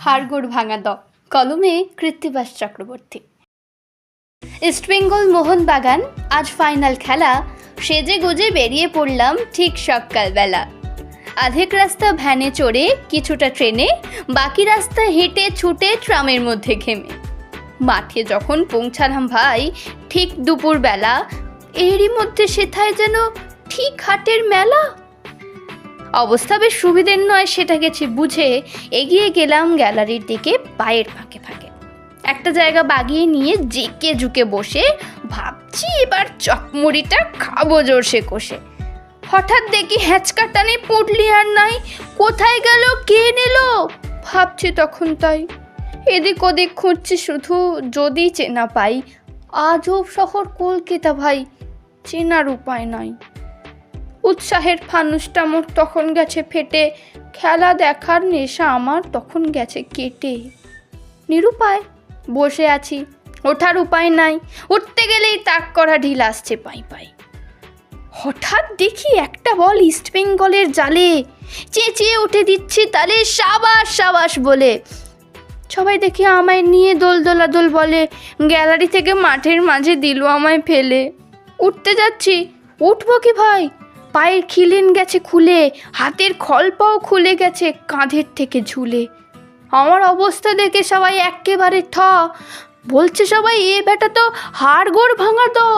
হাড়গোড় ভাঙা দ, কলমে কৃত্তিবাস চক্রবর্তী। ইস্টবেঙ্গল মোহনবাগান আজ ফাইনাল খেলা, সেজে গুজে বেরিয়ে পড়লাম ঠিক সকালবেলা। আধেক রাস্তা ভ্যানে চড়ে, কিছুটা ট্রেনে, বাকি রাস্তা হেঁটে ছুটে ট্রামের মধ্যে ঘেমে। মাঠে যখন পৌঁছালাম ভাই ঠিক দুপুরবেলা, এরই মধ্যে সেথায় যেন ঠিক হাটের মেলা। অবস্থা বেশ সুবিধের নয় সেটা গেছি বুঝে এগিয়ে গেলাম গ্যালারির দিকে পায়ের ফাঁকে ফাঁকে। একটা জায়গা বাগিয়ে নিয়ে জেকে ঝুঁকে বসে ভাবছি এবার চকমুড়িটা খাবো জোরসে কষে। হঠাৎ দেখি হ্যাঁচকা টানে পুটলি আর নাই, কোথায় গেল কে নিল ভাবছি তখন তাই। এদিক ওদিক খুঁজছি শুধু যদি চেনা পাই, আজব শহর কলকাতা ভাই, চেনার উপায় নাই। উৎসাহের ফানুসটা মোর তখন গেছে ফেটে, খেলা দেখার নেশা আমার তখন গেছে কেটে। নিরুপায় বসে আছি, ওঠার উপায় নাই, উঠতে গেলেই তাক করা ঢিল আসছে পাই পাই। হঠাৎ দেখি একটা বল ইস্টবেঙ্গলের জালে, চেঁচিয়ে উঠে দিচ্ছি তালে সাবাস সাবাস বলে। সবাই দেখি আমায় নিয়ে দোল দোলাদোল বলে, গ্যালারি থেকে মাঠের মাঝে দিল আমায় ফেলে। উঠতে যাচ্ছি, উঠবো কি ভাই, পায়ের খিলিন গেছে খুলে, হাতের খলপাও খুলে গেছে কাঁধের থেকে ঝুলে। আমার অবস্থা দেখে সবাই একেবারে থ, বলছে সবাই এ বেটা তো হাড়গোড় ভাঙা তো।